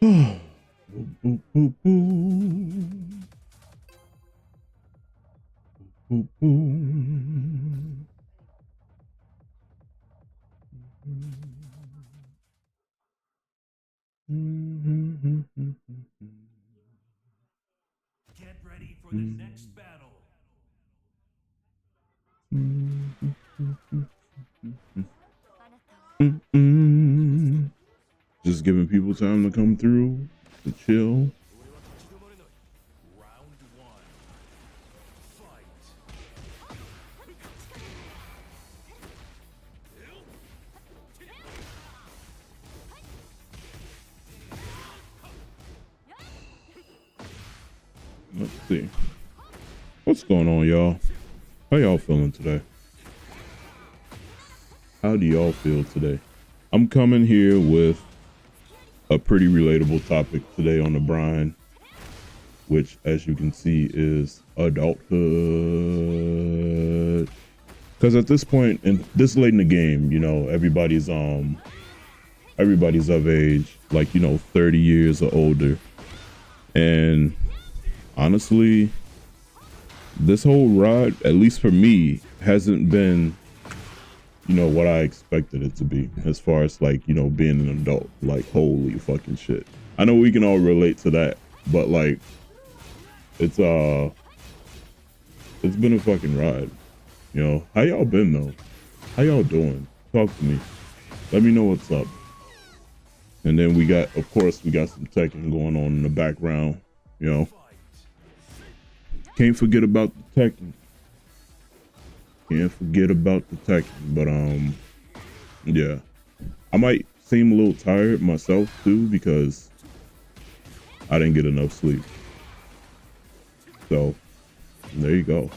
Boop, boop, boop, boop. Boop, boop. Get ready for the next battle. Just giving people time to come through, to chill. Round one. Fight. Let's see. What's going on, y'all? How y'all feeling today? How do y'all feel today? I'm coming here with a pretty relatable topic today on the brine, which, as you can see, is adulthood. Because at this point, and this late in the game, you know, everybody's of age, like, you know, 30 years or older. And honestly, this whole ride, at least for me, hasn't been, you know, what I expected it to be, as far as, like, you know, being an adult. Like, holy fucking shit. I know we can all relate to that, but like, it's been a fucking ride. You know, how y'all been though? How y'all doing? Talk to me. Let me know what's up. And then we got, of course, we got some teching going on in the background. You know, can't forget about the teching. Can't forget about the teching. But yeah, I might seem a little tired myself too because I didn't get enough sleep. So there you go.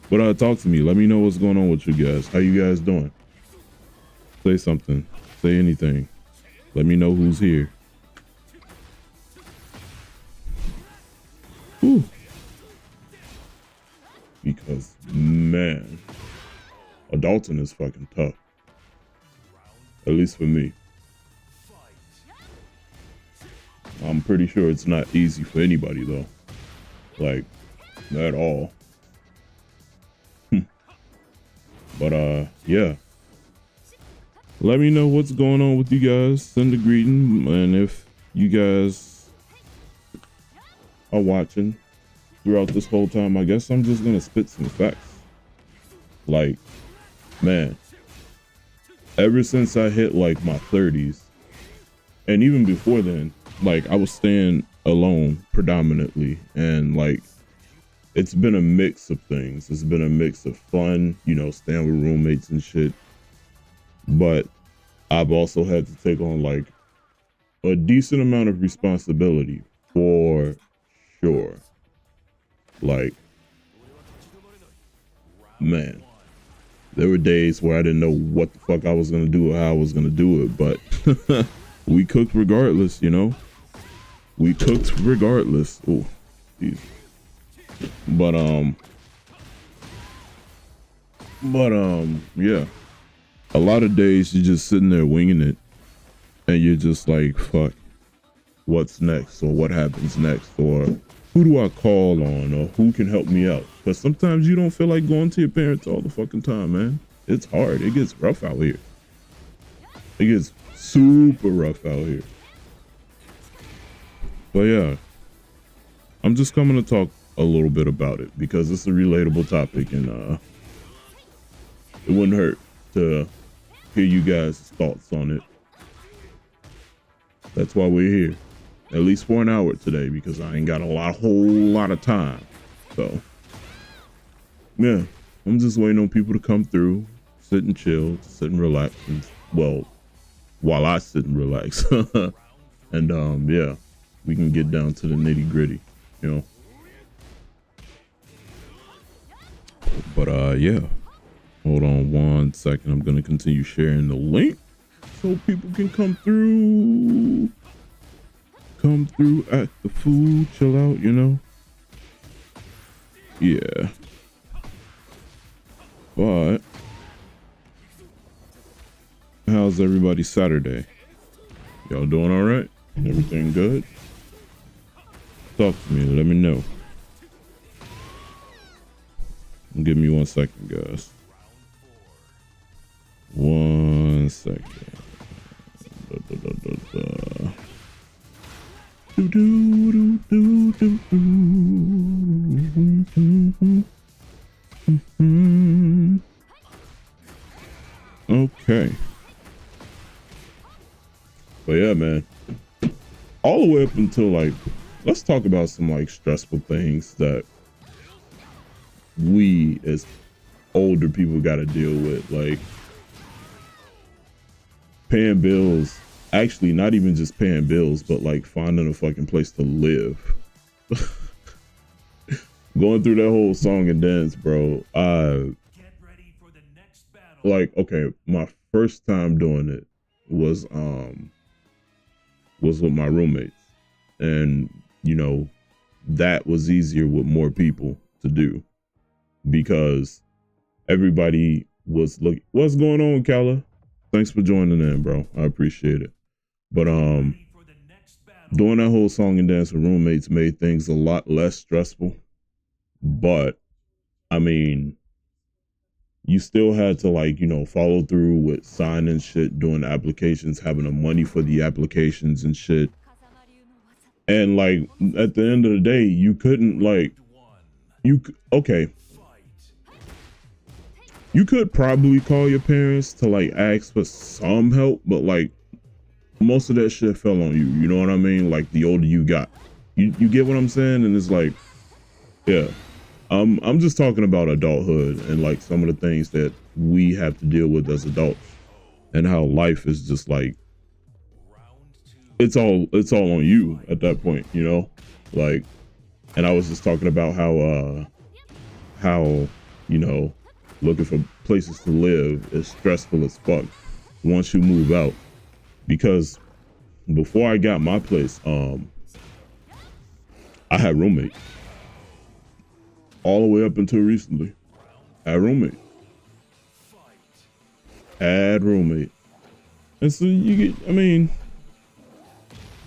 But talk to me. Let me know what's going on with you guys. How you guys doing? Say something. Say anything. Let me know who's here. Whew. Because, man, adulting is fucking tough. At least for me. I'm pretty sure it's not easy for anybody though. Like, not at all. But yeah. Let me know what's going on with you guys. Send a greeting, and if you guys are watching throughout this whole time, I guess I'm just gonna spit some facts. Like, man, ever since I hit like my 30s, and even before then, like I was staying alone predominantly, and like it's been a mix of things. It's been a mix of fun, you know, staying with roommates and shit. But I've also had to take on like a decent amount of responsibility for sure. Like, man, there were days where I didn't know what the fuck I was gonna do or how I was gonna do it, but we cooked regardless, you know? We cooked regardless. Oh, jeez. But yeah. A lot of days you're just sitting there winging it, and you're just like, fuck, what's next, or what happens next, or who do I call on, or who can help me out? Because sometimes you don't feel like going to your parents all the fucking time, man. It's hard. It gets rough out here. It gets super rough out here. But yeah, I'm just coming to talk a little bit about it because it's a relatable topic, and it wouldn't hurt to hear you guys' thoughts on it. That's why we're here, at least for an hour today, because I ain't got a whole lot of time. So yeah, I'm just waiting on people to come through, sit and chill, sit and relax, and well, while I sit and relax. And yeah, we can get down to the nitty gritty, you know. But yeah, hold on one second. I'm gonna continue sharing the link so people can come through at the food, chill out, you know. Yeah, but how's everybody Saturday? Y'all doing all right? Everything good? Talk to me. Let me know. Give me 1 second, guys. 1 second. Da, da, da, da, da. Do, do, do, do, do, do. Okay. But yeah, man. All the way up until like, let's talk about some like stressful things that we as older people got to deal with, like paying bills. Actually, not even just paying bills, but like finding a fucking place to live. Going through that whole song and dance, bro. Get ready for the next battle. Like, okay, my first time doing it was with my roommates, and you know, that was easier with more people to do because everybody was looking. What's going on, Kala? Thanks for joining in, bro. I appreciate it. But doing that whole song and dance with roommates made things a lot less stressful. But I mean, you still had to like, you know, follow through with signing shit, doing applications, having the money for the applications and shit. And like at the end of the day, you couldn't like, okay. You could probably call your parents to like ask for some help, but like most of that shit fell on you. You know what I mean? Like the older you got, you get what I'm saying? And it's like, yeah, I'm just talking about adulthood and like some of the things that we have to deal with as adults and how life is just like, it's all on you at that point, you know? Like, and I was just talking about how, you know, looking for places to live is stressful as fuck once you move out. Because before I got my place, I had roommates. All the way up until recently. Had roommate. And so you get, I mean,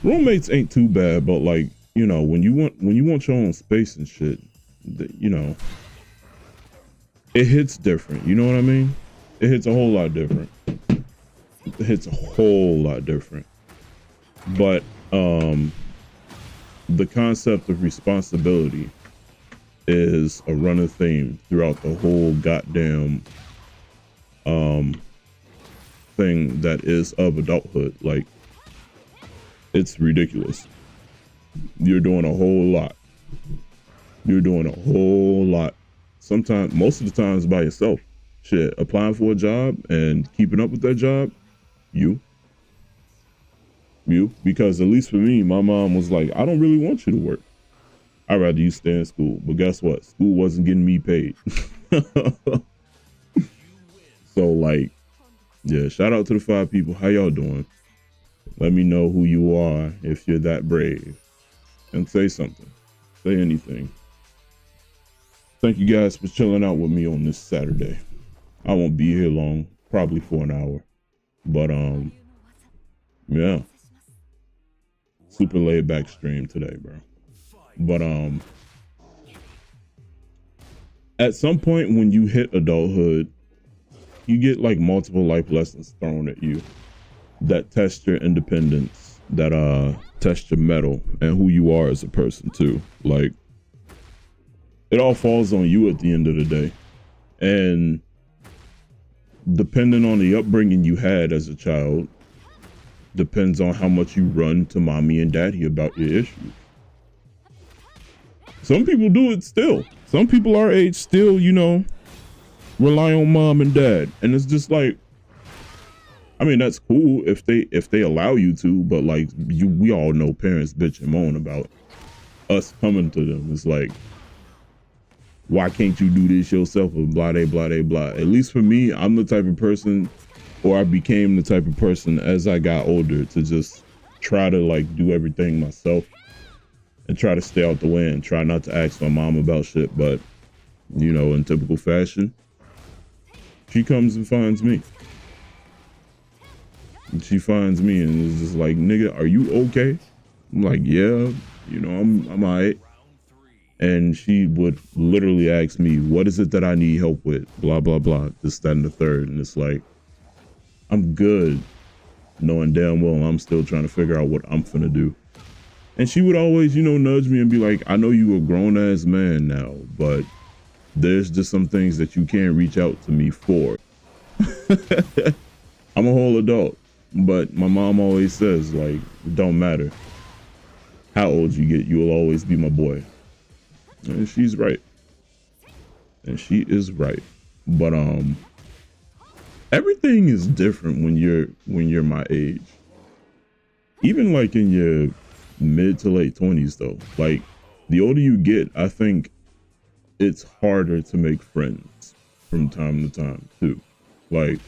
roommates ain't too bad, but like, you know, when you want your own space and shit, you know, it hits different. You know what I mean? It hits a whole lot different. But the concept of responsibility is a running theme throughout the whole goddamn thing that is of adulthood. Like, it's ridiculous. You're doing a whole lot. Sometimes, most of the times by yourself. Shit, applying for a job and keeping up with that job, you. Because at least for me, my mom was like, I don't really want you to work. I'd rather you stay in school. But guess what? School wasn't getting me paid. So like, yeah, shout out to the 5 people. How y'all doing? Let me know who you are if you're that brave. And say something. Say anything. Thank you guys for chilling out with me on this Saturday. I won't be here long, probably for an hour. But yeah. Super laid back stream today, bro. But at some point when you hit adulthood, you get like multiple life lessons thrown at you that test your independence, that test your mettle and who you are as a person too. Like, it all falls on you at the end of the day. And depending on the upbringing you had as a child, depends on how much you run to mommy and daddy about your issues. Some people do it still. Some people our age still, you know, rely on mom and dad. And it's just like, I mean, that's cool if they allow you to, but like we all know parents bitch and moan about us coming to them. It's like, why can't you do this yourself? And blah, blah, blah, blah. At least for me, I'm the type of person, or I became the type of person as I got older to just try to like do everything myself and try to stay out the way and try not to ask my mom about shit. But, you know, in typical fashion, she comes and finds me. And she finds me and is just like, nigga, are you okay? I'm like, yeah, you know, I'm all right. And she would literally ask me, what is it that I need help with? Blah, blah, blah, this, that, and the third. And it's like, I'm good, knowing damn well I'm still trying to figure out what I'm finna do. And she would always, you know, nudge me and be like, I know you a grown ass man now, but there's just some things that you can't reach out to me for. I'm a whole adult, but my mom always says, like, it don't matter how old you get, you will always be my boy. And she's right. And she is right. But everything is different when you're my age. Even like in your mid to late 20s though. Like the older you get, I think it's harder to make friends from time to time too. Like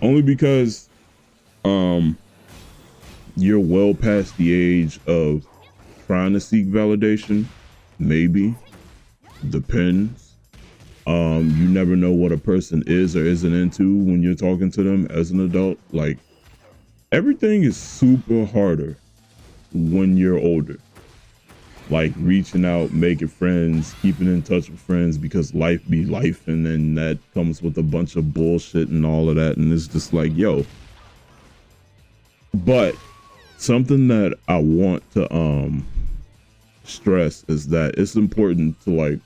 only because you're well past the age of trying to seek validation. Maybe. Depends. You never know what a person is or isn't into when you're talking to them as an adult. Like everything is super harder when you're older. Like reaching out, making friends, keeping in touch with friends because life be life, and then that comes with a bunch of bullshit and all of that, and it's just like, yo. But something that I want to stress is that it's important to like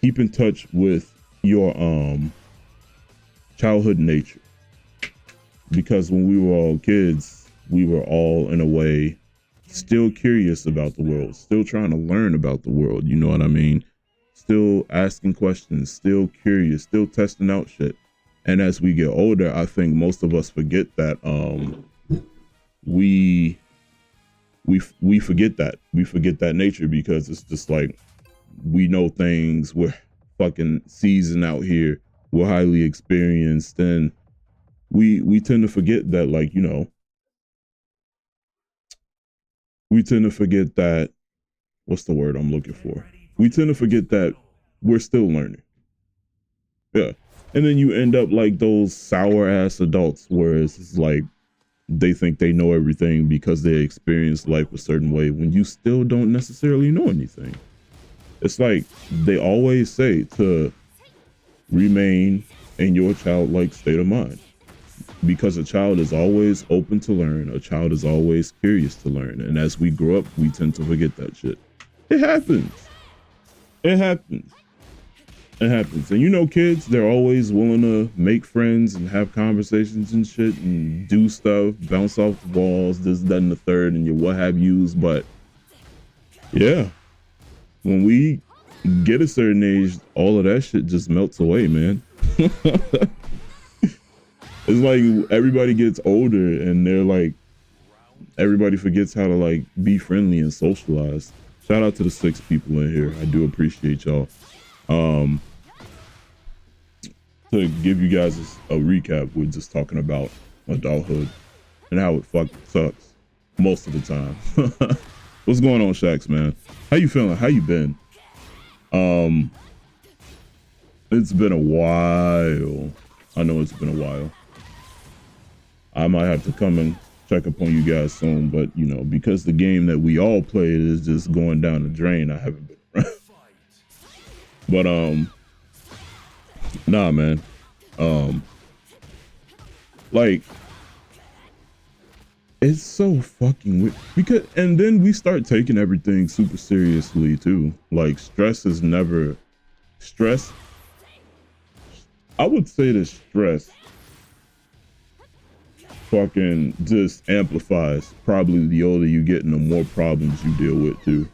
keep in touch with your childhood nature, because when we were all kids, we were all in a way still curious about the world, still trying to learn about the world, you know what I mean? Still asking questions, still curious, still testing out shit. And as we get older, I think most of us forget that we forget that. We forget that nature because it's just like we know things, we're fucking seasoned out here, we're highly experienced, and we tend to forget that, like, you know, we tend to forget that, what's the word I'm looking for? We tend to forget that we're still learning. Yeah. And then you end up like those sour ass adults where it's like they think they know everything because they experienced life a certain way when you still don't necessarily know anything. It's like they always say to remain in your childlike state of mind, because a child is always open to learn. A child is always curious to learn. And as we grow up, we tend to forget that shit. It happens. It happens. It happens. And you know, kids, they're always willing to make friends and have conversations and shit and do stuff, bounce off the walls, this, that, and the third, and your what have yous. But yeah, when we get a certain age, all of that shit just melts away, man. It's like everybody gets older and they're like, everybody forgets how to like be friendly and socialize. Shout out to the 6 people in here. I do appreciate y'all. To give you guys a recap, we're just talking about adulthood and how it fucking sucks most of the time. What's going on, Shax, man? How you feeling? How you been? It's been a while. I know it's been a while. I might have to come and check up on you guys soon, but you know, because the game that we all played is just going down the drain, I haven't been around. But nah, man. Like, it's so fucking weird because, and then we start taking everything super seriously too. Like, stress. I would say the stress fucking just amplifies. Probably the older you get and the more problems you deal with too.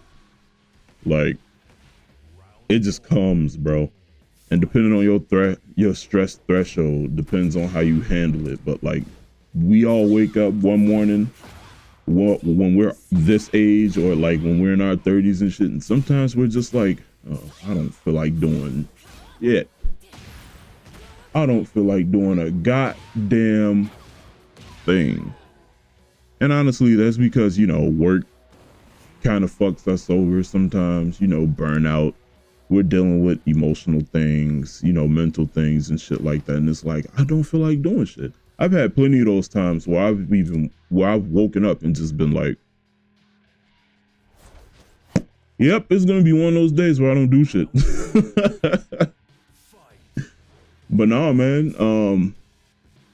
Like, it just comes, bro. And depending on your stress threshold depends on how you handle it. But like, we all wake up one morning when we're this age, or like when we're in our 30s and shit, and sometimes we're just like, oh, I don't feel like doing it. I don't feel like doing a goddamn thing. And honestly, that's because, you know, work kind of fucks us over sometimes, you know, burnout. We're dealing with emotional things, you know, mental things and shit like that. And it's like, I don't feel like doing shit. I've had plenty of those times where I've woken up and just been like, yep, it's gonna be one of those days where I don't do shit. But nah, man,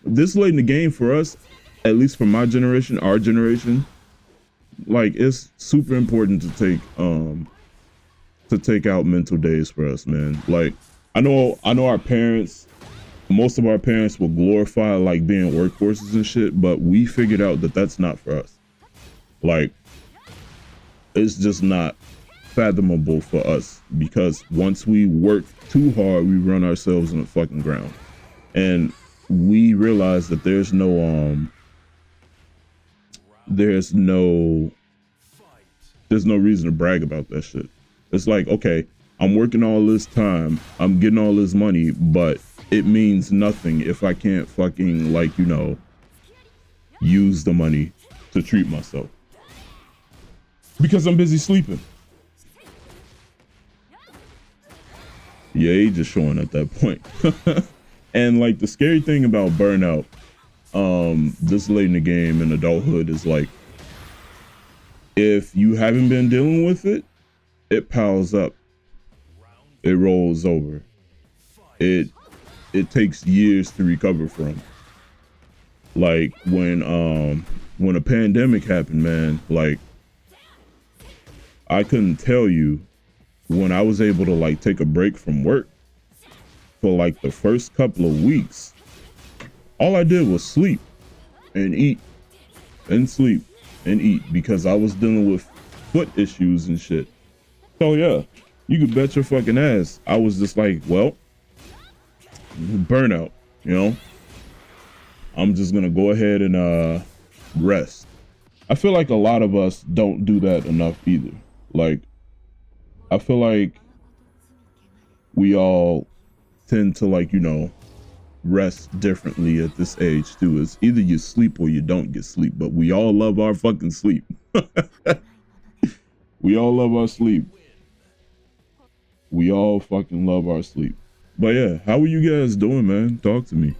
this late in the game for us, at least for my generation, our generation, like it's super important to take out mental days for us, man. Like I know our parents, most of our parents will glorify like being workhorses and shit, but we figured out that that's not for us. Like it's just not fathomable for us, because once we work too hard, we run ourselves in the fucking ground. And we realize that there's no reason to brag about that shit. It's like, okay, I'm working all this time, I'm getting all this money, but it means nothing if I can't fucking, like, you know, use the money to treat myself because I'm busy sleeping. Yeah, he just showing at that point. And like the scary thing about burnout, this late in the game in adulthood, is like, if you haven't been dealing with it, it piles up, it rolls over, it takes years to recover from. Like when a pandemic happened, man, like I couldn't tell you, when I was able to like take a break from work for like the first couple of weeks, all I did was sleep and eat and sleep and eat, because I was dealing with foot issues and shit. So yeah, you could bet your fucking ass I was just like, well, burnout, you know, I'm just gonna go ahead and rest. I feel like a lot of us don't do that enough either. Like I feel like we all tend to, like, you know, rest differently at this age too. It's either you sleep or you don't get sleep, but we all love our fucking sleep. We all love our sleep. We all fucking love our sleep. But yeah, how are you guys doing, man? Talk to me.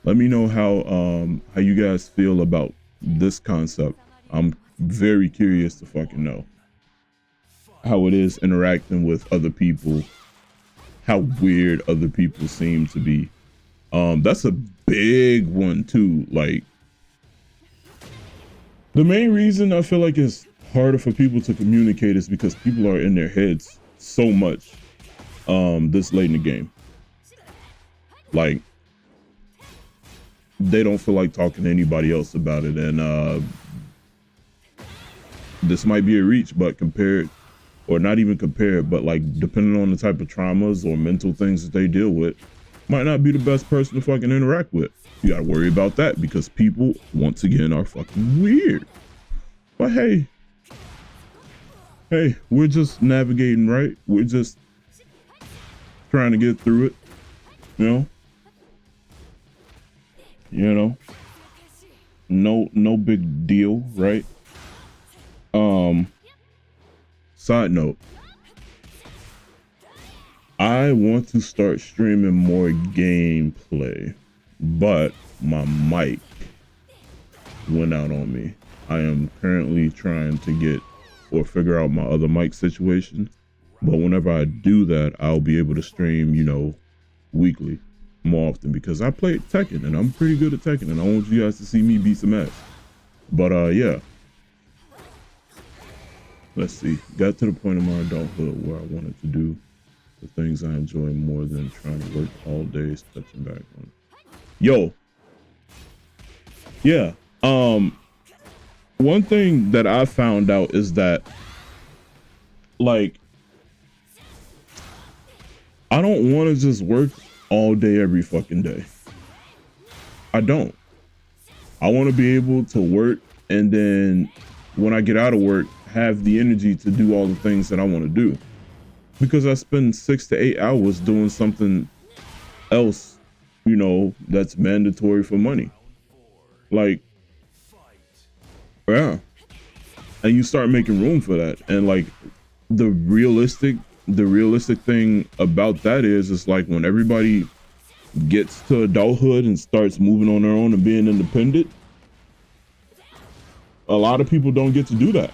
Let me know how you guys feel about this concept. I'm very curious to fucking know how it is interacting with other people, how weird other people seem to be. That's a big one too. Like, the main reason I feel like it's harder for people to communicate is because people are in their heads so much this late in the game. Like, they don't feel like talking to anybody else about it. And this might be a reach, but compared, or not even compared, but like depending on the type of traumas or mental things that they deal with, might not be the best person to fucking interact with. You gotta worry about that, because people, once again, are fucking weird. But hey, we're just navigating, right? We're just trying to get through it, you know? No big deal, right? Side note, I want to start streaming more gameplay, but my mic went out on me. I am currently trying to get or figure out my other mic situation, but whenever I do that, I'll be able to stream, you know, weekly more often, because I play Tekken and I'm pretty good at Tekken, and I want you guys to see me beat some ass. But yeah, let's see, got to the point of my adulthood where I wanted to do the things I enjoy more than trying to work all day, touching back on it. Yo, yeah, one thing that I found out is that, like, I don't want to just work all day every fucking day. I don't. I want to be able to work, and then when I get out of work, have the energy to do all the things that I want to do, because I spend 6 to 8 hours doing something else, you know, that's mandatory for money. Like, yeah. And you start making room for that. And like, the realistic thing about that is, it's like when everybody gets to adulthood and starts moving on their own and being independent, a lot of people don't get to do that.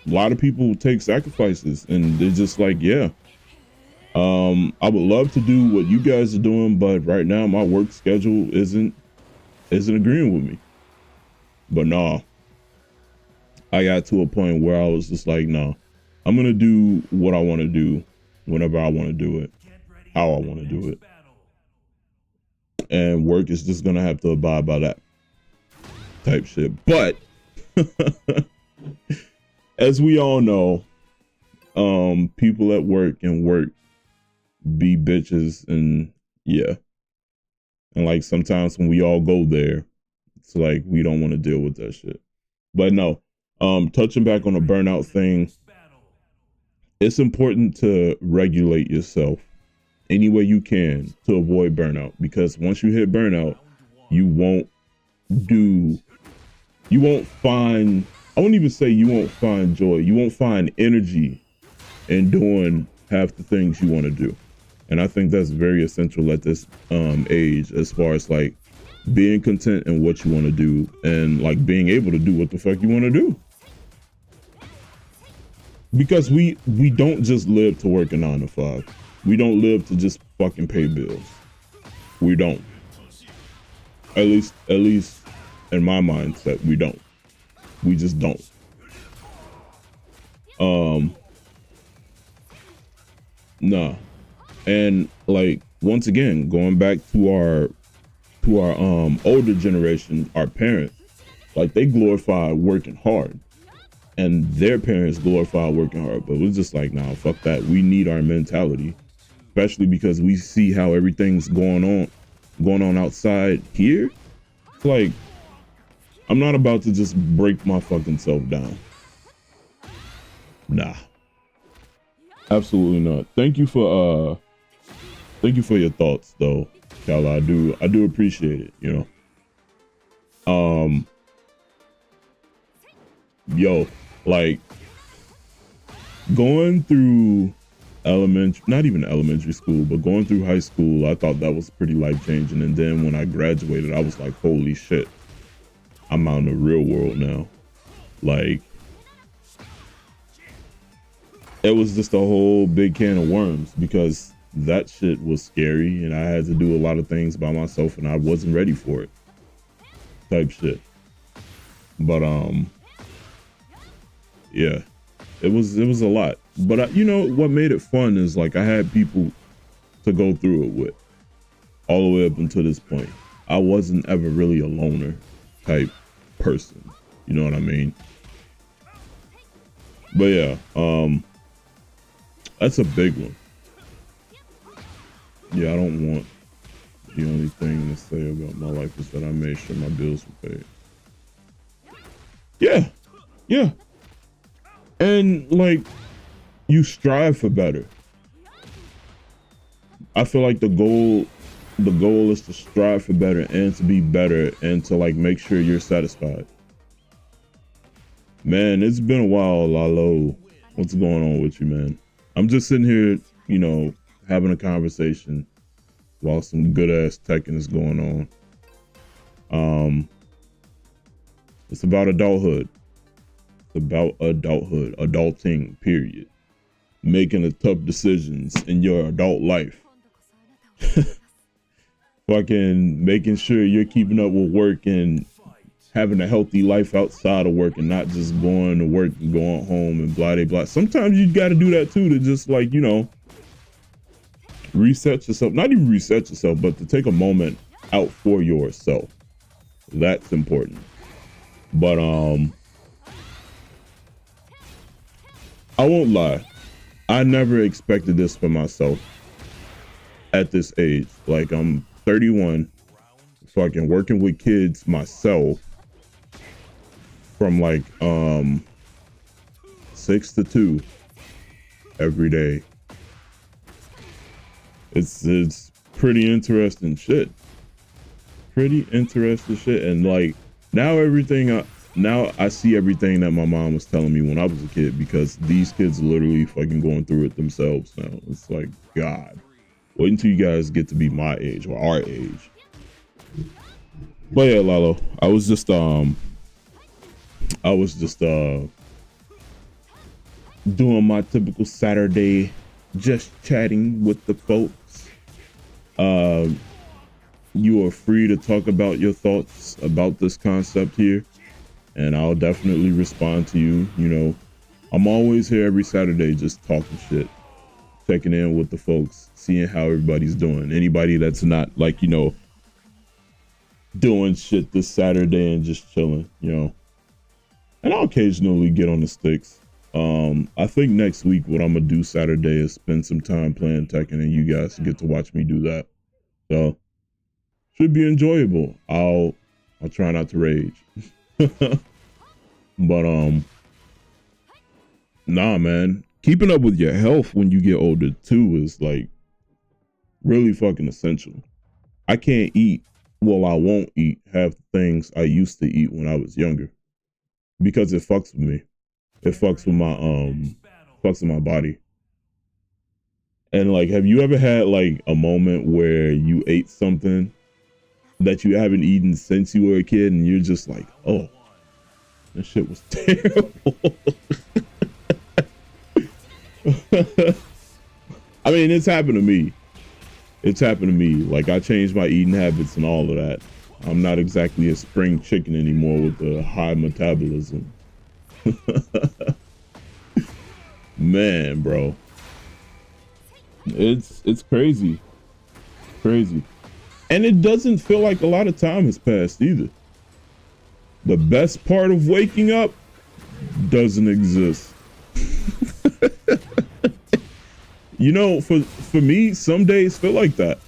A lot of people take sacrifices, and they're just like, yeah, I would love to do what you guys are doing, but right now my work schedule isn't agreeing with me. But nah, I got to a point where I was just like, no, I'm gonna do what I want to do whenever I want to do it, how I want to do it, and work is just gonna have to abide by that type shit. But as we all know, people at work and work be bitches, and yeah, and like sometimes when we all go there, it's like we don't want to deal with that shit. But no, touching back on the burnout thing, it's important to regulate yourself any way you can to avoid burnout, because once you hit burnout, you won't find, I won't even say you won't find joy, you won't find energy in doing half the things you want to do. And I think that's very essential at this age, as far as like being content in what you want to do and like being able to do what the fuck you want to do. Because we don't just live to work a 9 to 5. We don't live to just fucking pay bills. We don't. At least in my mindset, we don't. We just don't. Nah. And like, once again, going back to our older generation, our parents, like they glorify working hard, and their parents glorify working hard. But we're just like, nah, fuck that. We need our mentality, especially because we see how everything's going on outside here. It's like, I'm not about to just break my fucking self down. Nah. Absolutely not. Thank you for your thoughts though, Kala. I do appreciate it, you know. Yo, like going through not even elementary school, but going through high school, I thought that was pretty life changing. And then when I graduated, I was like, holy shit, I'm out in the real world now. Like, it was just a whole big can of worms, because that shit was scary and I had to do a lot of things by myself and I wasn't ready for it type shit. But yeah, it was a lot. But you know what made it fun is like I had people to go through it with all the way up until this point. I wasn't ever really a loner type person, you know what I mean? But yeah, that's a big one. Yeah, I don't want, the only thing to say about my life is that I made sure my bills were paid. Yeah. And like, you strive for better. I feel like the goal is to strive for better and to be better and to like make sure you're satisfied. Man, it's been a while, Lalo. What's going on with you, man? I'm just sitting here, you know, having a conversation while some good ass teching is going on. It's about adulthood. It's about adulthood, adulting, period. Making the tough decisions in your adult life. Fucking making sure you're keeping up with work and having a healthy life outside of work and not just going to work and going home and blah, blah, blah. Sometimes you got to do that too, to just like, you know, reset yourself. Not even reset yourself, but to take a moment out for yourself. That's important. But I won't lie. I never expected this for myself at this age. Like, I'm 31, fucking working with kids myself from like 6 to 2 every day. It's pretty interesting shit. And like now I see everything that my mom was telling me when I was a kid, because these kids are literally fucking going through it themselves now. It's like, God, Wait until you guys get to be my age or our age. But yeah, Lalo, I was just doing my typical Saturday, just chatting with the folks. You are free to talk about your thoughts about this concept here, and I'll definitely respond to you. You know, I'm always here every Saturday just talking shit, checking in with the folks, seeing how everybody's doing. Anybody that's not like, you know, doing shit this Saturday and just chilling, you know. And I'll occasionally get on the sticks. I think next week what I'm gonna do Saturday is spend some time playing Tekken, and you guys get to watch me do that. So should be enjoyable. I'll try not to rage. But nah, man, keeping up with your health when you get older too is like really fucking essential. I can't eat, well, I won't eat half the things I used to eat when I was younger because it fucks with me. It fucks with my body. And like, have you ever had like a moment where you ate something that you haven't eaten since you were a kid and you're just like, oh, that shit was terrible. I mean, it's happened to me. It's happened to me. Like, I changed my eating habits and all of that. I'm not exactly a spring chicken anymore with a high metabolism. Man, bro. It's crazy. Crazy. And it doesn't feel like a lot of time has passed either. The best part of waking up doesn't exist. You know, for me, some days feel like that.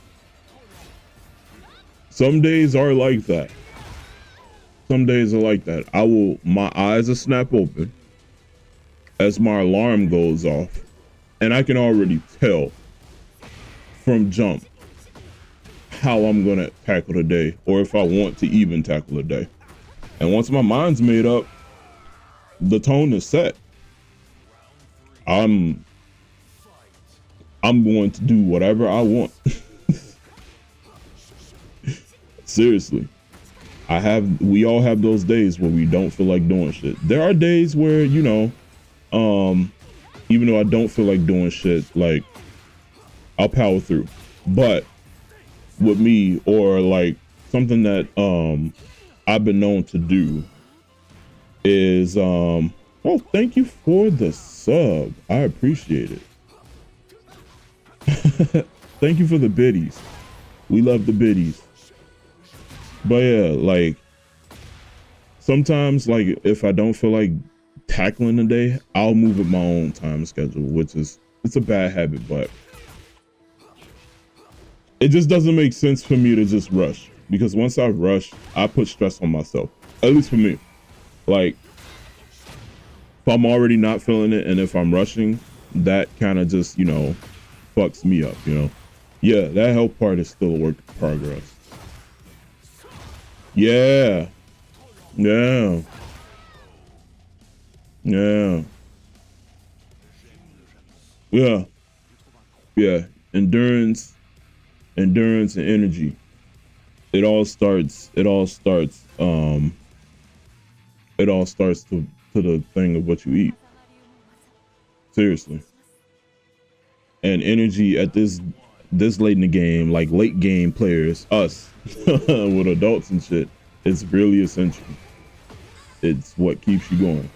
Some days are like that. Some days are like that. My eyes will snap open as my alarm goes off, and I can already tell from jump how I'm gonna tackle the day, or if I want to even tackle the day. And once my mind's made up, the tone is set. I'm going to do whatever I want. Seriously. We all have those days where we don't feel like doing shit. There are days where, you know, even though I don't feel like doing shit, like, I'll power through. But with me, or like something that I've been known to do is oh, thank you for the sub. I appreciate it. Thank you for the biddies. We love the biddies. But yeah, like sometimes, like if I don't feel like tackling the day, I'll move at my own time schedule, which is, it's a bad habit, but it just doesn't make sense for me to just rush, because once I rush, I put stress on myself, at least for me. Like if I'm already not feeling it, and if I'm rushing, that kind of just, you know, fucks me up, you know? Yeah, that health part is still a work in progress. Yeah. Yeah. Yeah. Yeah. Yeah. Endurance and energy. It all starts to the thing of what you eat. Seriously. And energy at this late in the game, like late game players, us, with adults and shit, it's really essential. It's what keeps you going.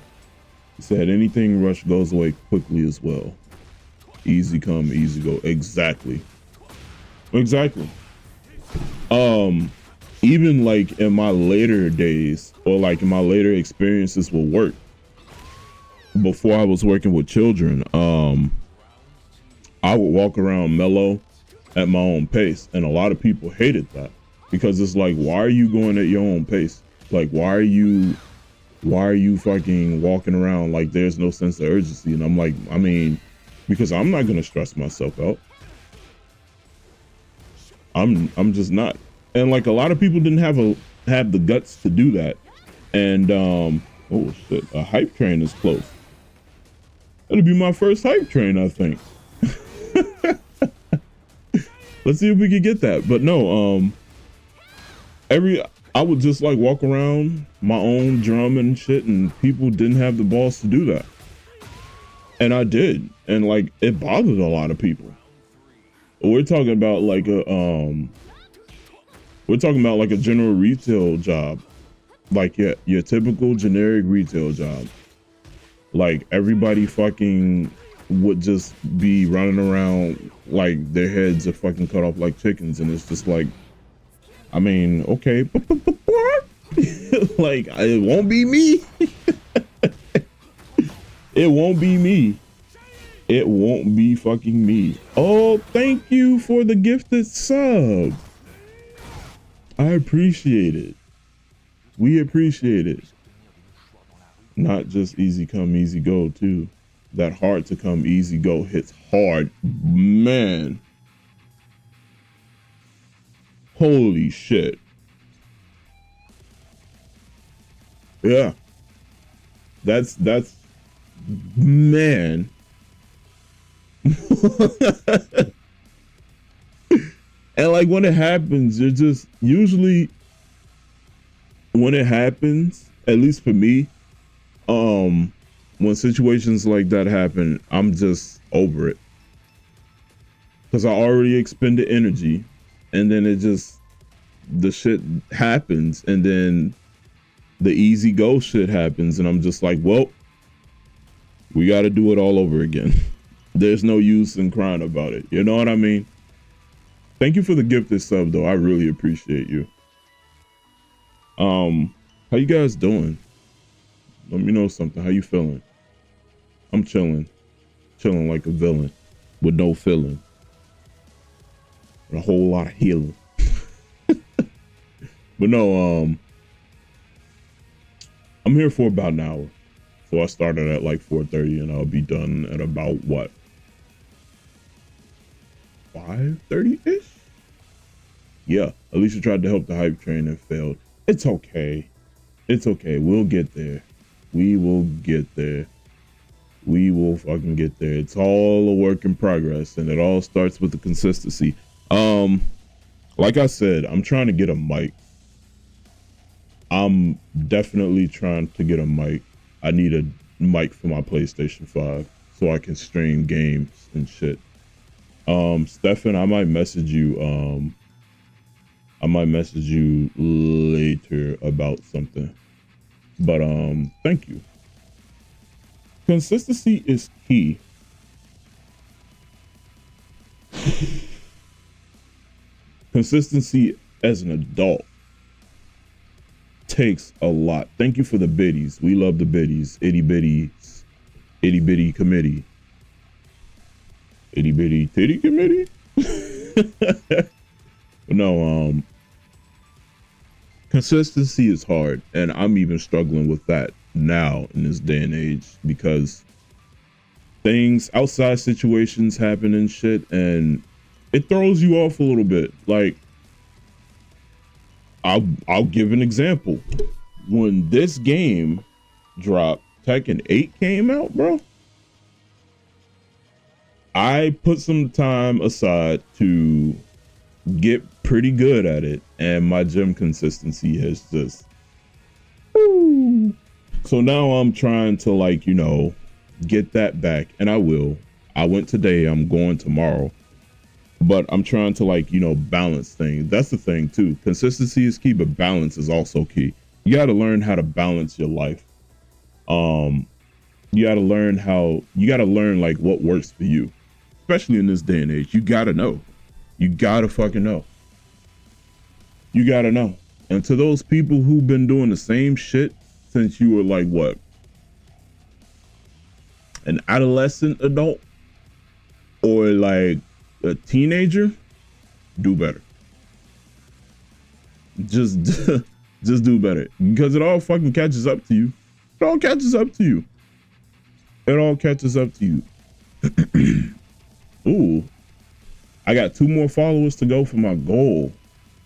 He said anything rush goes away quickly as well. Easy come, easy go. Exactly. Even like in my later days, or like in my later experiences with work, before I was working with children, I would walk around mellow at my own pace, and a lot of people hated that, because it's like, why are you going at your own pace? Like, why are you fucking walking around like there's no sense of urgency? And I'm like, I mean, because I'm not gonna stress myself out. I'm just not. And like a lot of people didn't have the guts to do that. And oh shit, a hype train is close. That'll be my first hype train, I think. Let's see if we can get that. But no, I would just like walk around my own drum and shit, and people didn't have the balls to do that. And I did. And like, it bothered a lot of people. We're talking about like a general retail job. Like your typical generic retail job. Like everybody fucking would just be running around like their heads are fucking cut off like chickens, and it's just like, I mean, okay, like it won't be me. It won't be me. It won't be fucking me. Oh, thank you for the gifted sub. I appreciate it. We appreciate it. Not just easy come, easy go, too. That hard to come, easy go hits hard. Man. Holy shit. Yeah. That's, man. And like when it happens, you're just, usually when it happens, at least for me, when situations like that happen, I'm just over it. Because I already expended energy, and then it just, the shit happens, and then the easy go shit happens, and I'm just like, well, we got to do it all over again. There's no use in crying about it. You know what I mean? Thank you for the gifted sub, though. I really appreciate you. How you guys doing? Let me know something. How you feeling? I'm chilling. Chilling like a villain with no feeling. And a whole lot of healing. But no, I'm here for about an hour. So I started at like 4:30 and I'll be done at about what? 5:30-ish? Yeah, Alicia tried to help the hype train and failed. It's okay. It's okay. We'll get there. We will get there. We will fucking get there. It's all a work in progress, and it all starts with the consistency. Like I said, I'm trying to get a mic. I'm definitely trying to get a mic. I need a mic for my PlayStation 5 so I can stream games and shit. Stefan, I might message you. I might message you later about something. But thank you. Consistency is key. Consistency as an adult takes a lot. Thank you for the biddies. We love the biddies. Itty bitties. Itty bitty committee. Itty bitty titty committee? No, consistency is hard, and I'm even struggling with that now in this day and age, because things, outside situations happen and shit, and it throws you off a little bit. Like, I'll give an example. When this game dropped, Tekken 8 came out, bro. I put some time aside to get pretty good at it, and my gym consistency has just, woo. So now I'm trying to, like, you know, get that back, and I will. I went today, I'm going tomorrow, but I'm trying to, like, you know, balance things. That's the thing too. Consistency is key, but balance is also key. You got to learn how to balance your life. You got to learn like what works for you, especially in this day and age. You got to know. You got to fucking know. You got to know. And to those people who've been doing the same shit since you were like, what? An adolescent adult or like a teenager, do better. Just do better, because it all fucking catches up to you. It all catches up to you. It all catches up to you. Ooh, I got 2 more followers to go for my goal.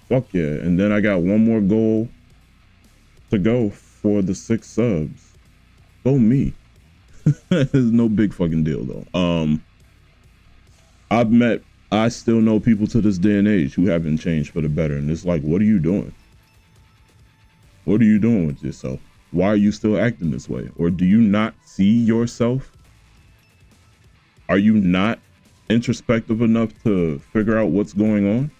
Fuck yeah. And then I got 1 more goal to go for the 6 subs. Go me. It's no big fucking deal though. I've met I still know people to this day and age who haven't changed for the better. And it's like, what are you doing? What are you doing with yourself? Why are you still acting this way? Or do you not see yourself? Are you not introspective enough to figure out what's going on?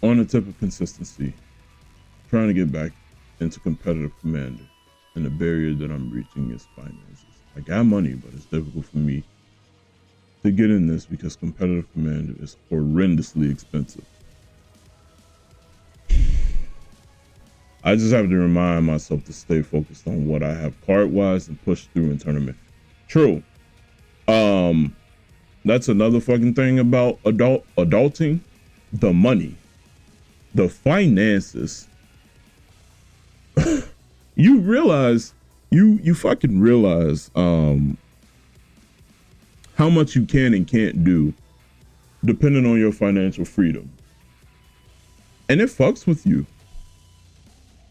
On the tip of consistency, trying to get back into competitive commander, and the barrier that I'm reaching is finances. I got money, but it's difficult for me to get in this because competitive commander is horrendously expensive. I just have to remind myself to stay focused on what I have card-wise and push through in tournament. True. That's another fucking thing about adulting. The money. The finances. You realize, you fucking realize how much you can and can't do depending on your financial freedom. And it fucks with you.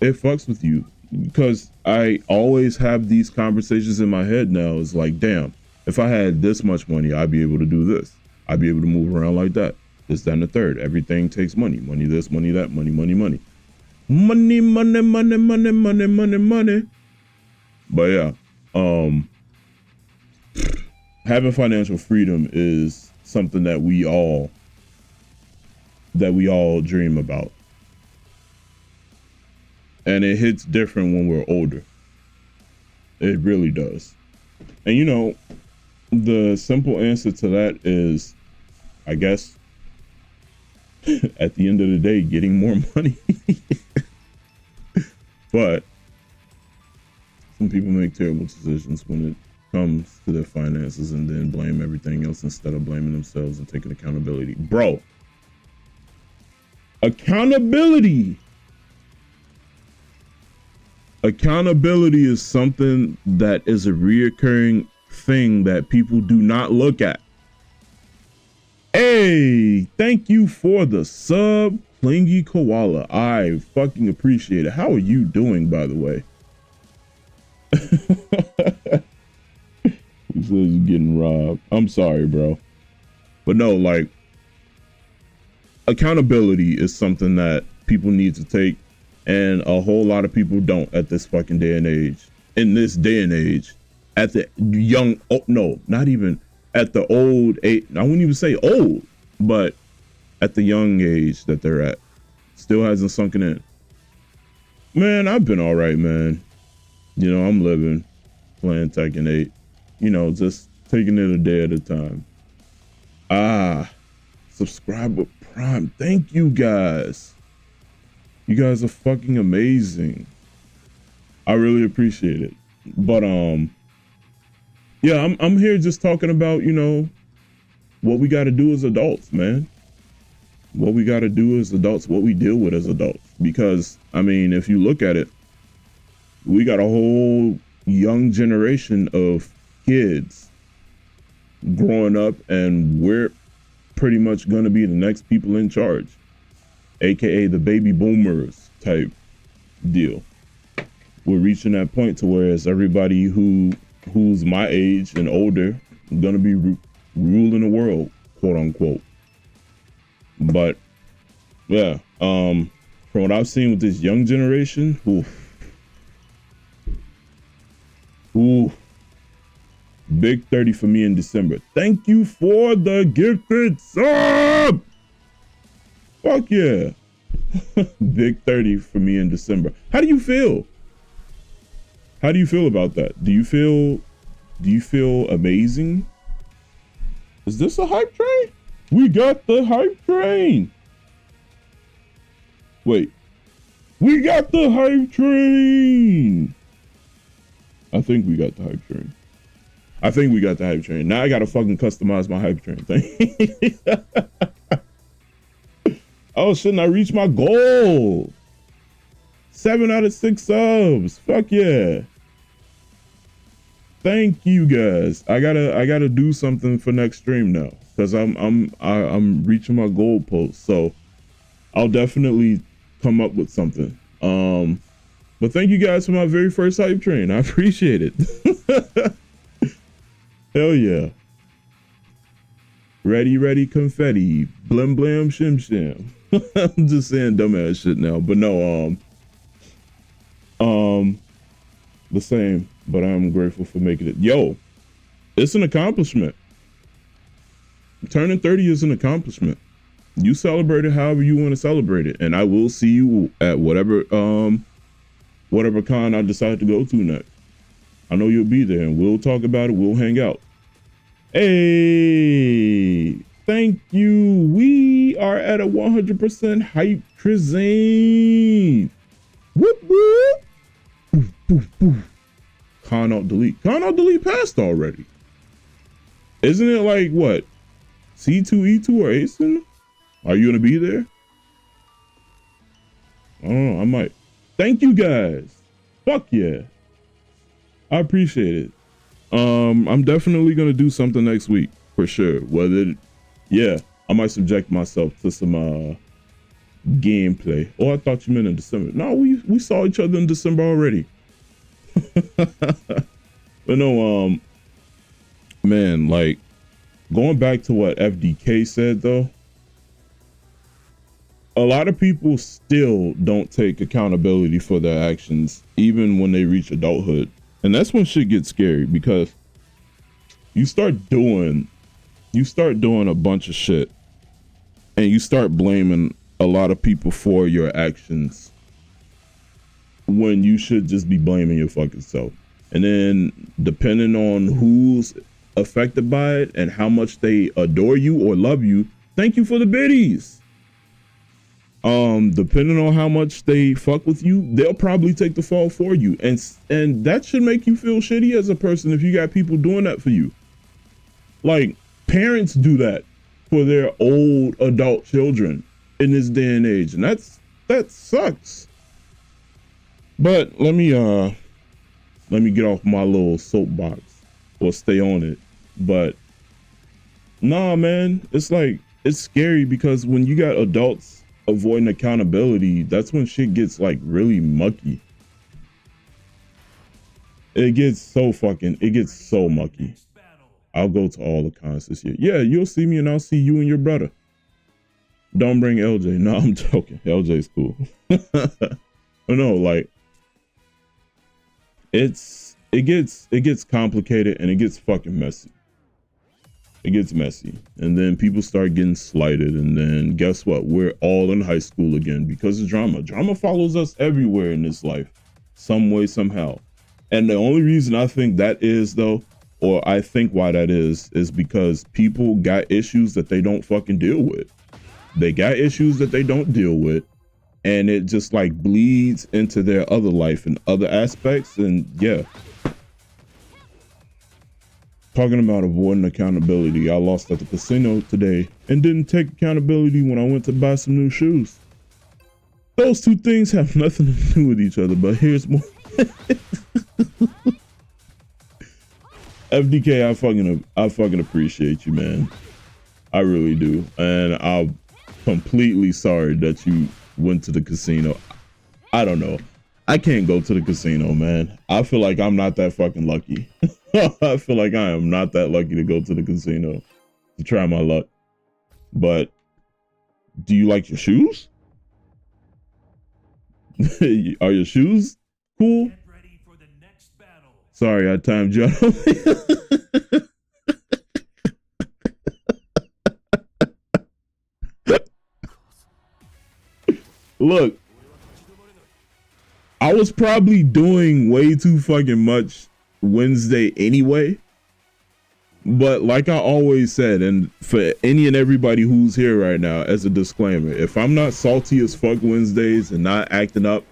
It fucks with you because I always have these conversations in my head now. It's like, damn, if I had this much money, I'd be able to do this. I'd be able to move around like that. This, that, and the third. Everything takes money. Money this, money that, money, money, money. Money, money, money, money, money, money, money. But yeah, having financial freedom is something that we all dream about. And it hits different when we're older. It really does. And you know, the simple answer to that is, I guess, at the end of the day, getting more money. But some people make terrible decisions when it comes to their finances and then blame everything else instead of blaming themselves and taking accountability. Bro, accountability. Accountability is something that is a reoccurring thing that people do not look at. Hey, thank you for the sub, Clingy Koala. I fucking appreciate it. How are you doing, by the way? He says you're getting robbed. I'm sorry, bro. But no, like, accountability is something that people need to take. And a whole lot of people don't at this fucking day and age. In this day and age, at the young, oh, no, not even at the old age. I wouldn't even say old, but at the young age that they're at, still hasn't sunken in. Man, I've been all right, man. You know, I'm living, playing Tekken 8. You know, just taking it a day at a time. Subscribe with Prime. Thank you guys. You guys are fucking amazing. I really appreciate it. But yeah, I'm here just talking about, you know, what we got to do as adults, man. What we got to do as adults, what we deal with as adults. Because, I mean, if you look at it, we got a whole young generation of kids growing up, and we're pretty much going to be the next people in charge. AKA the baby boomers type deal. We're reaching that point to where as everybody who's my age and older gonna be ruling the world, quote unquote. But yeah, from what I've seen with this young generation, big 30 for me in December. Thank you for the gifted sub. Fuck yeah. Big 30 for me in December. How do you feel? How do you feel about that? Do you feel amazing? Is this a hype train? We got the hype train. Wait. We got the hype train. I think we got the hype train. I think we got the hype train. Now I gotta fucking customize my hype train thing. Oh, shouldn't I reach my goal? 7 out of 6 subs. Fuck yeah. Thank you guys. I gotta do something for next stream now, because I'm reaching my goal post. So I'll definitely come up with something. But thank you guys for my very first hype train. I appreciate it. Hell yeah. Ready, confetti. Blim, blim, shim, shim. I'm just saying dumbass shit now. But no, the same. But I'm grateful for making it. Yo, it's an accomplishment. Turning 30 is an accomplishment. You celebrate it however you want to celebrate it. And I will see you at whatever con I decide to go to next. I know you'll be there and we'll talk about it. We'll hang out. Hey, thank you. We are at a 100% hype Trizane. Whoop, whoop. Boof, boof, boof. Con Alt Delete. Con Alt Delete passed already. Isn't it like what? C2E2 or ASIN? Are you gonna be there? I don't know, I might. Thank you guys. Fuck yeah. I appreciate it. I'm definitely gonna do something next week for sure. I might subject myself to some gameplay. Oh, I thought you meant in December. No, we saw each other in December already. But no, man, like going back to what FDK said though, a lot of people still don't take accountability for their actions, even when they reach adulthood. And that's when shit gets scary, because you start doing a bunch of shit and you start blaming a lot of people for your actions when you should just be blaming your fucking self. And then depending on who's affected by it and how much they adore you or love you, thank you for the biddies. Depending on how much they fuck with you, they'll probably take the fall for you. And that should make you feel shitty as a person if you got people doing that for you. Like, parents do that for their old adult children in this day and age. And that sucks. But let me get off my little soapbox or stay on it. But nah, man, it's like, it's scary because when you got adults avoiding accountability, that's when shit gets like really mucky. It gets so mucky. I'll go to all the cons this year. Yeah, you'll see me and I'll see you and your brother. Don't bring LJ. No, I'm joking. LJ's cool. But no, like it gets complicated and it gets fucking messy. It gets messy, and then people start getting slighted, and then guess what? We're all in high school again because of drama. Drama follows us everywhere in this life, some way, somehow. And the only reason I think that is, though, or I think why that is because people got issues that they don't fucking deal with. They got issues that they don't deal with, and it just like bleeds into their other life and other aspects, and yeah. Talking about avoiding accountability, I lost at the casino today and didn't take accountability when I went to buy some new shoes. Those two things have nothing to do with each other, but here's more. FDK, I fucking appreciate you, man. I really do. And I'm completely sorry that you went to the casino. I don't know. I can't go to the casino, man. I feel like I'm not that fucking lucky. I feel like I am not that lucky to go to the casino to try my luck. But do you like your shoes? Are your shoes cool? Get ready for the next battle. Sorry, I timed you out. Look, I was probably doing way too fucking much Wednesday anyway, but like I always said, and for any and everybody who's here right now, as a disclaimer, if I'm not salty as fuck Wednesdays and not acting up,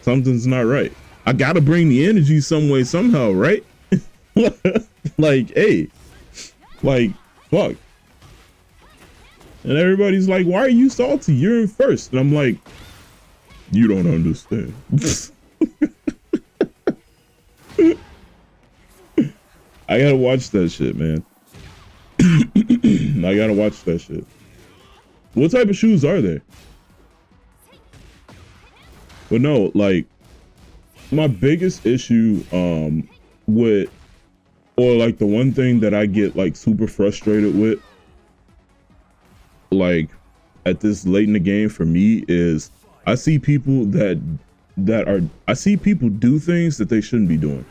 something's not right. I gotta bring the energy some way, somehow, right? Like, hey, like, fuck. And everybody's like, why are you salty? You're in first. And I'm like, you don't understand. I gotta watch that shit, man. I gotta watch that shit. What type of shoes are there? But no, like, my biggest issue with, or like the one thing that I get like super frustrated with like at this late in the game for me is I see people I see people do things that they shouldn't be doing.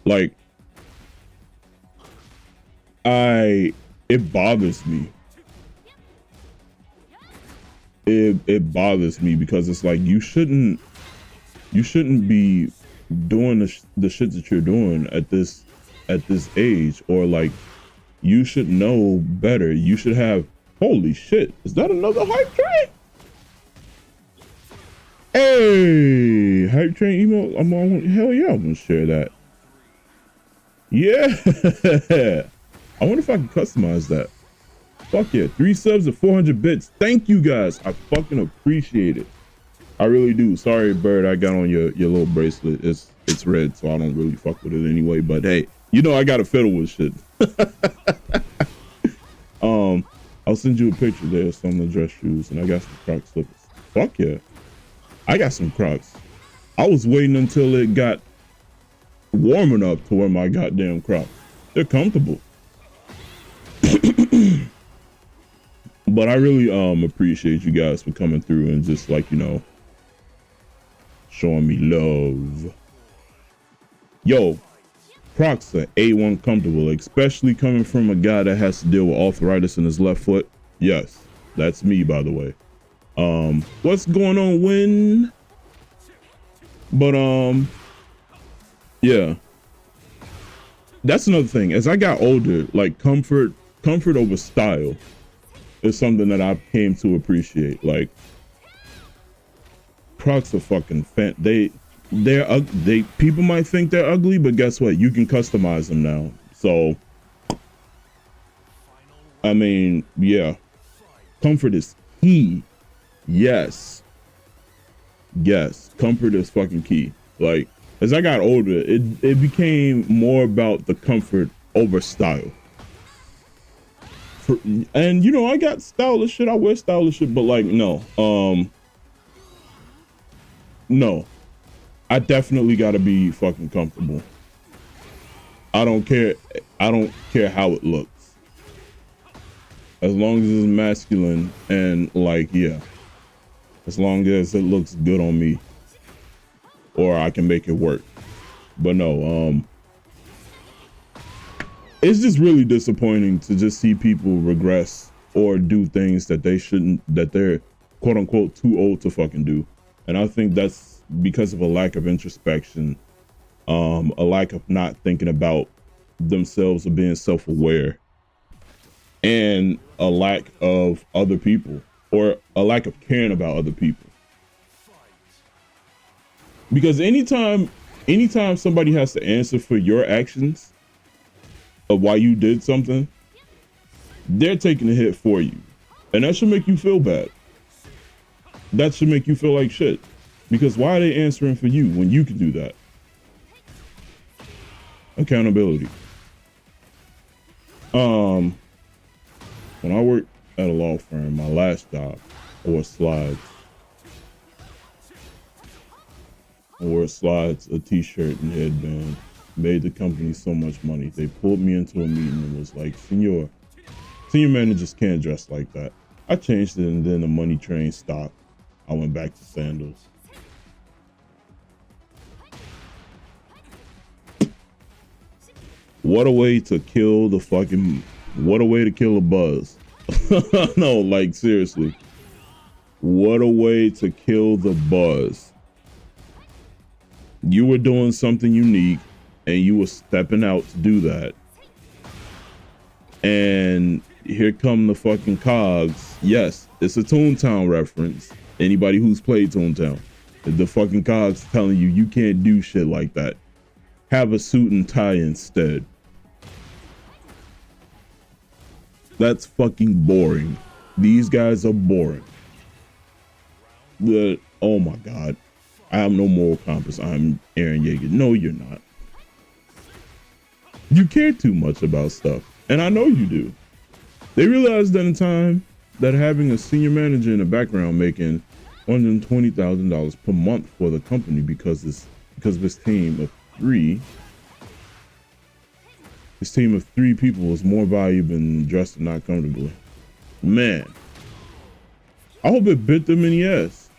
Like it bothers me. It bothers me because it's like you shouldn't be doing the shit that you're doing at this age, or like you should know better. You should have, holy shit, is that another hype train? Hey, hype train email. Hell yeah, I'm gonna share that. Yeah. I wonder if I can customize that. Fuck yeah, 3 subs at 400 bits. Thank you guys. I fucking appreciate it. I really do. Sorry, Bird, I got on your little bracelet. It's red, so I don't really fuck with it anyway. But hey, you know I gotta fiddle with shit. I'll send you a picture. There's some of the dress shoes, and I got some Croc slippers. Fuck yeah. I got some Crocs. I was waiting until it got warm enough to wear my goddamn Crocs. They're comfortable. But I really appreciate you guys for coming through and just, like, you know, showing me love. Yo, Crocs are A1 comfortable, especially coming from a guy that has to deal with arthritis in his left foot. Yes, that's me, by the way. What's going on, Win? But yeah, that's another thing. As I got older, like comfort over style is something that I came to appreciate. Like, Crocs are fucking people might think they're ugly, but guess what? You can customize them now. So, I mean, yeah, comfort is key. Yes, comfort is fucking key. Like, as I got older, it became more about the comfort over style. And you know, I got stylish shit. I wear stylish shit, but like, no, I definitely gotta be fucking comfortable. I don't care how it looks, as long as it's masculine and, like, yeah, as long as it looks good on me, or I can make it work. But no, it's just really disappointing to just see people regress or do things that they shouldn't, that they're quote unquote too old to fucking do. And I think that's because of a lack of introspection, a lack of not thinking about themselves or being self-aware, and a lack of other people, or a lack of caring about other people. Because anytime somebody has to answer for your actions of why you did something, they're taking a hit for you. And that should make you feel bad. That should make you feel like shit. Because why are they answering for you when you can do that? Accountability. When I worked at a law firm, my last job, I wore slides, a t-shirt, and headband. Made the company so much money. They pulled me into a meeting and was like, senior managers can't dress like that. I changed it, and then the money train stopped. I went back to sandals. What a way to kill a buzz. No, like, seriously. What a way to kill the buzz. You were doing something unique, and you were stepping out to do that. And here come the fucking cogs. Yes, it's a Toontown reference. Anybody who's played Toontown. The fucking cogs telling you you can't do shit like that. Have a suit and tie instead. That's fucking boring. These guys are boring. Oh my God. I have no moral compass. I'm Aaron Yeager. No, you're not. You care too much about stuff, and I know you do. They realized that in time that having a senior manager in the background making $120,000 per month for the company because of this team of three. This team of 3 people was more valuable than dressed not comfortably. Man, I hope it bit them in the ass.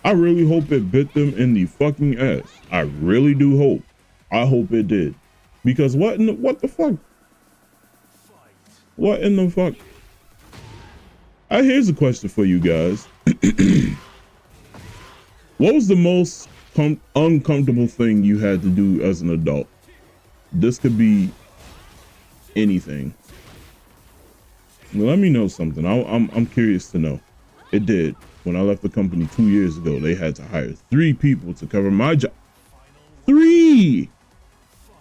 I really hope it bit them in the fucking ass. I really do hope. I hope it did. Because what the fuck? What in the fuck? Here's a question for you guys. What was the most uncomfortable thing you had to do as an adult? This could be anything. Let me know something. I'm curious to know. It did. When I left the company 2 years ago, they had to hire 3 people to cover my job. 3!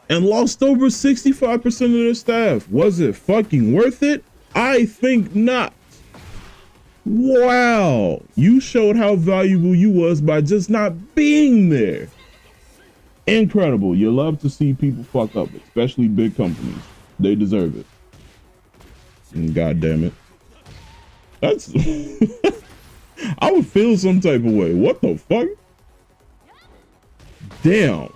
And lost over 65% of their staff. Was it fucking worth it? I think not. Wow. You showed how valuable you was by just not being there. Incredible. You love to see people fuck up, especially big companies. They deserve it. And God damn it. That's... I would feel some type of way. What the fuck? Damn.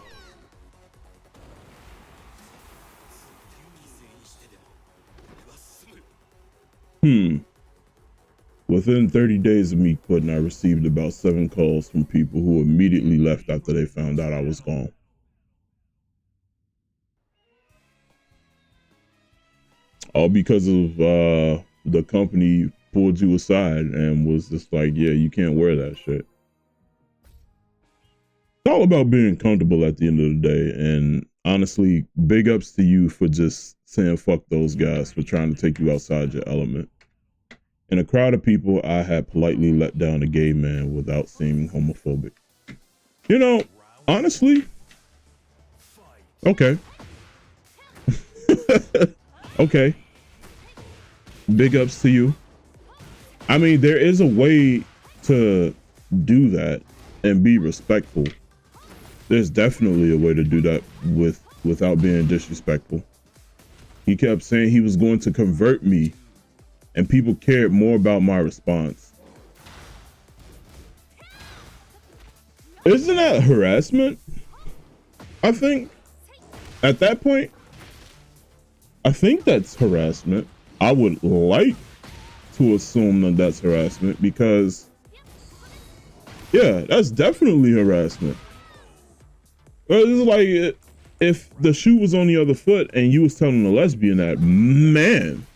Within 30 days of me quitting, I received about 7 calls from people who immediately left after they found out I was gone. All because of the company pulled you aside and was just like, yeah, you can't wear that shit. It's all about being comfortable at the end of the day. And honestly, big ups to you for just saying fuck those guys for trying to take you outside your element. In a crowd of people, I had politely let down a gay man without seeming homophobic. You know, honestly, okay. Okay. Big ups to you. I mean, there is a way to do that and be respectful. There's definitely a way to do that without being disrespectful. He kept saying he was going to convert me, and people cared more about my response. Isn't that harassment? I think at that point, I think that's harassment. I would like to assume that that's harassment because, yeah, that's definitely harassment. It's like if the shoe was on the other foot and you was telling a lesbian that, man,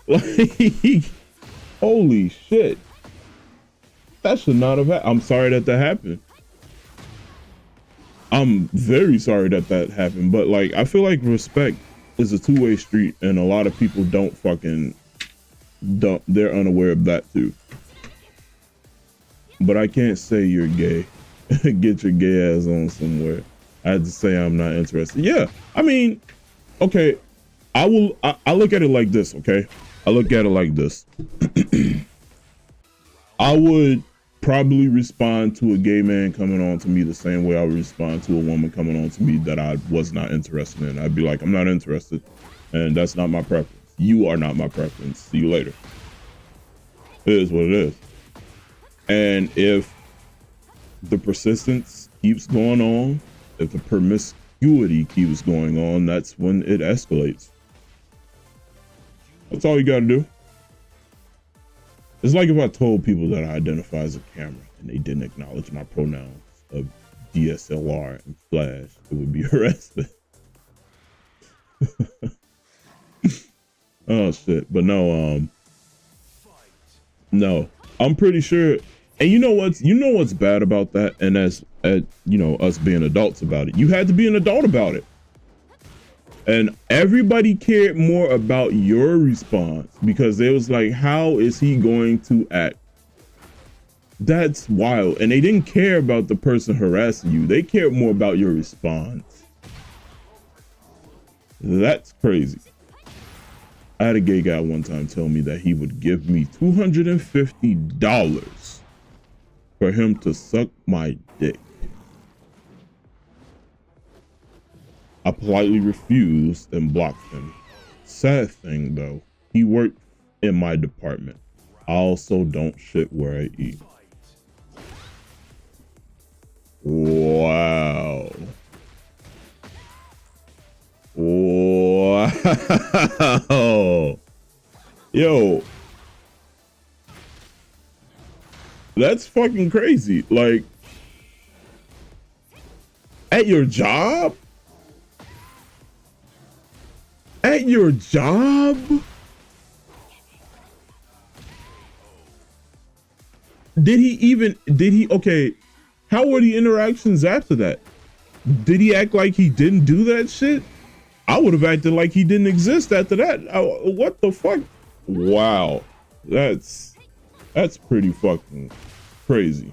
like, holy shit, that should not have happened. I'm sorry that happened. I'm very sorry that happened, but like, I feel like respect is a two-way street, and a lot of people they're unaware of that too. But I can't say you're gay. Get your gay ass on somewhere. I had to say I'm not interested. Yeah, I mean, okay, I look at it like this, okay? I look at it like this. I would probably respond to a gay man coming on to me the same way I would respond to a woman coming on to me that I was not interested in. I'd be like, I'm not interested, and that's not my preference. You are not my preference. See you later. It is what it is. And if the persistence keeps going on, if the promiscuity keeps going on, that's when it escalates. That's all you gotta do. It's like if I told people that I identify as a camera and they didn't acknowledge my pronouns of DSLR and flash, it would be harassment. Oh shit. But no, I'm pretty sure. And you know what's bad about that? And as you know, us being adults about it, you had to be an adult about it. And everybody cared more about your response because it was like, how is he going to act? That's wild. And they didn't care about the person harassing you. They cared more about your response. That's crazy. I had a gay guy one time tell me that he would give me $250 for him to suck my dick. I politely refused and blocked him. Sad thing though, he worked in my department. I also don't shit where I eat. Wow. Wow. Yo. That's fucking crazy. Like, at your job? At your job? Okay, how were the interactions after that? Did he act like he didn't do that shit? I would have acted like he didn't exist after that. What the fuck? Wow. That's pretty fucking crazy.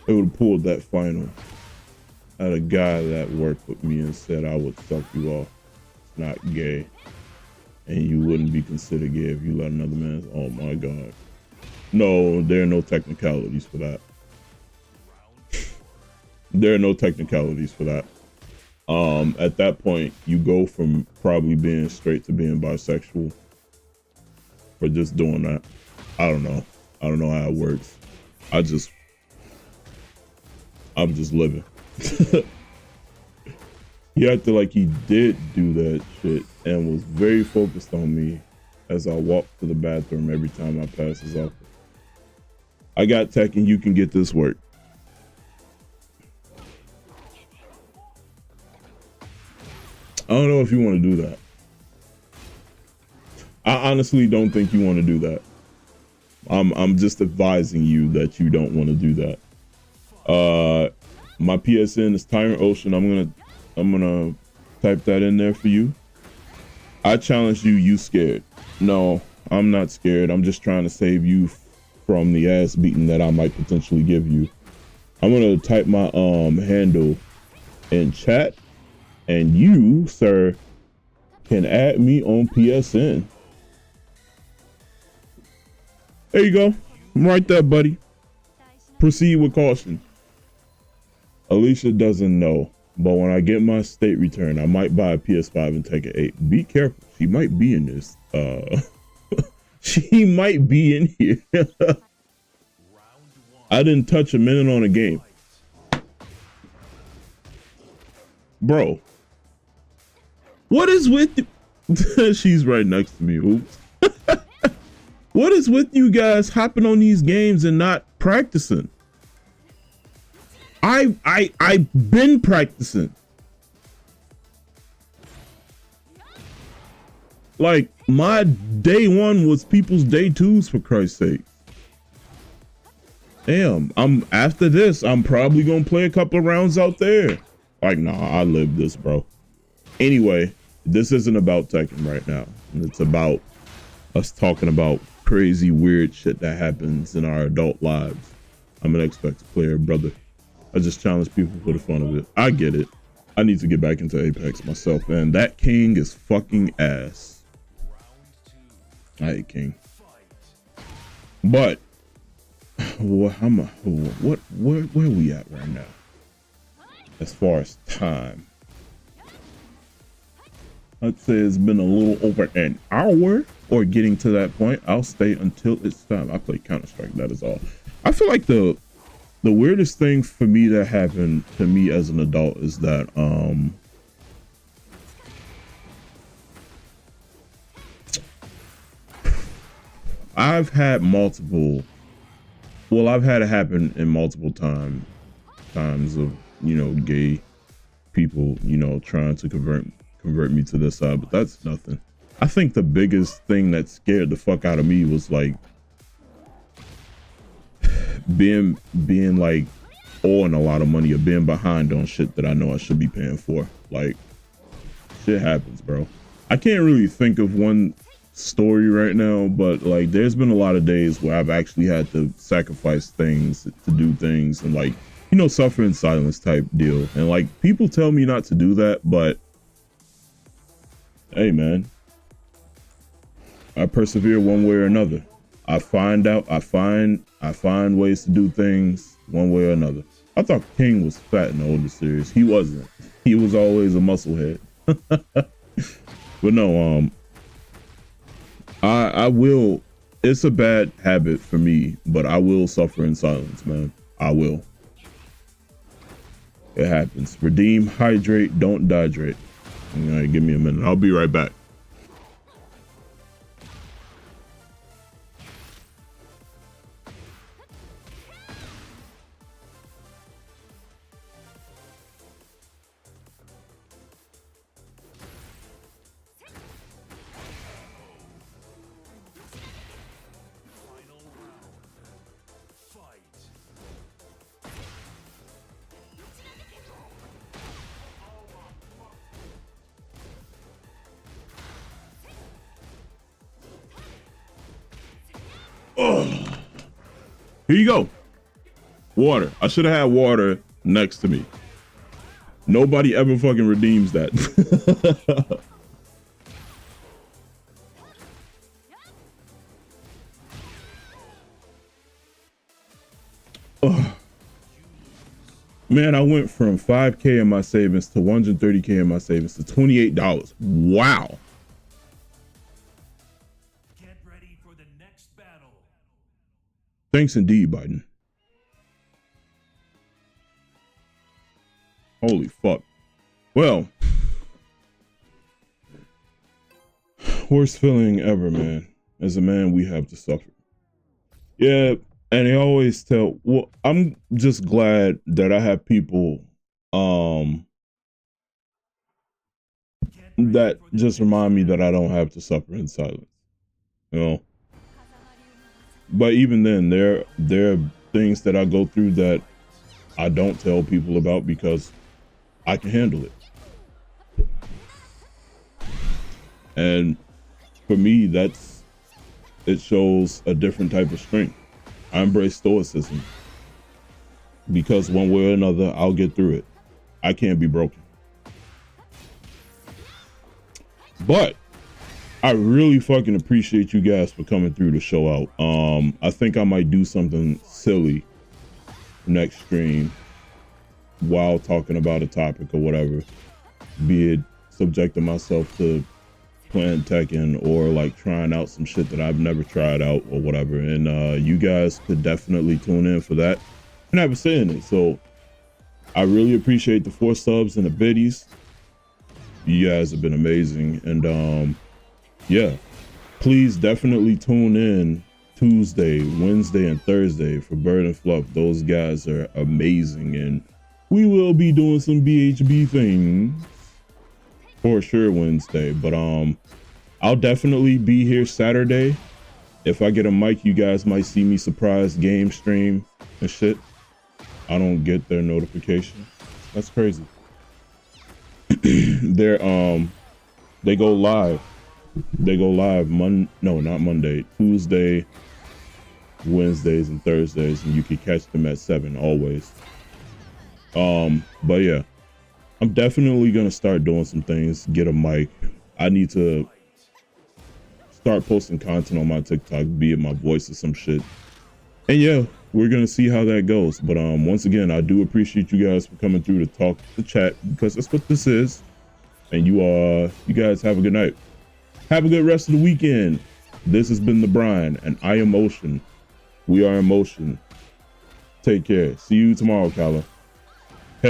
They would have pulled that final. I had a guy that worked with me and said I would suck you off. It's not gay. And you wouldn't be considered gay if you let another man. Oh my God. No, there are no technicalities for that. There are no technicalities for that. At that point, you go from probably being straight to being bisexual for just doing that. I don't know. I don't know how it works. I'm just living. He acted like he did do that shit and was very focused on me as I walked to the bathroom every time I passed his office. I got tech and you can get this work. I don't know if you want to do that. I honestly don't think you want to do that. I'm just advising you that you don't want to do that. My PSN is Tyrant Ocean. I'm gonna type that in there for you. I challenge you scared. No, I'm not scared. I'm just trying to save you from the ass beating that I might potentially give you. I'm gonna type my handle in chat, and you, sir, can add me on PSN. There you go. I'm right there, buddy. Proceed with caution. Alicia doesn't know, but when I get my state return, I might buy a PS5 and take an 8. Be careful. She might be in this. She might be in here. I didn't touch a minute on a game. Bro. What is with you? She's right next to me. Oops. What is with you guys hopping on these games and not practicing? I've been practicing. Like, my day one was people's day twos, for Christ's sake. Damn, after this, I'm probably gonna play a couple of rounds out there. Like, nah, I live this, bro. Anyway, this isn't about Tekken right now. It's about us talking about crazy, weird shit that happens in our adult lives. I'm an Xbox player, brother. I just challenge people for the fun of it. I get it. I need to get back into Apex myself, man. That King is fucking ass. I hate King. But where we at right now? As far as time, I'd say it's been a little over an hour or getting to that point. I'll stay until it's time. I play Counter-Strike, that is all. I feel like the weirdest thing for me that happened to me as an adult is that I've had it happen in multiple times of, you know, gay people, you know, trying to convert me to this side, but that's nothing. I think the biggest thing that scared the fuck out of me was like being like owing a lot of money or being behind on shit that I know I should be paying for. Like, shit happens, bro. I can't really think of one story right now, but like there's been a lot of days where I've actually had to sacrifice things to do things and, like, you know, suffer in silence type deal. And like, people tell me not to do that, but hey man, I persevere one way or another. I find ways to do things one way or another. I thought King was fat in the older series. He wasn't. He was always a musclehead. But no, I will. It's a bad habit for me, but I will suffer in silence, man. I will. It happens. Redeem, hydrate, don't dehydrate. All right, give me a minute. I'll be right back. Final round. Fight. Oh, here you go. Water. I should have had water next to me. Nobody ever fucking redeems that. Oh. Man, I went from 5K in my savings to 130K in my savings to $28. Wow. Get ready for the next battle. Thanks indeed, Biden. Holy fuck. Well, worst feeling ever, man. As a man, we have to suffer. Yeah, and they always tell, well, I'm just glad that I have people that just remind me that I don't have to suffer in silence. You know? But even then, there are things that I go through that I don't tell people about because I can handle it. And for me, it shows a different type of strength. I embrace stoicism because one way or another, I'll get through it. I can't be broken. But I really fucking appreciate you guys for coming through to show out. I think I might do something silly next stream while talking about a topic or whatever, be it subjecting myself to playing Tekken or like trying out some shit that I've never tried out or whatever. And you guys could definitely tune in for that. I never saying it, so I really appreciate the 4 subs and the biddies. You guys have been amazing, and yeah, please definitely tune in Tuesday, Wednesday, and Thursday for Bird and Fluff. Those guys are amazing, and we will be doing some BHB things for sure Wednesday. But I'll definitely be here Saturday. If I get a mic, you guys might see me surprise game stream and shit. I don't get their notification. That's crazy. They go live. They go live not Monday, Tuesday, Wednesdays, and Thursdays, and you can catch them at 7 always. But yeah, I'm definitely gonna start doing some things, get a mic. I need to start posting content on my TikTok, be it my voice or some shit. And yeah, we're gonna see how that goes. But once again, I do appreciate you guys for coming through to talk, to chat, because that's what this is. And you guys have a good night. Have a good rest of the weekend. This has been the Brine, and I am Motion. We are in motion. Take care. See you tomorrow, Kala.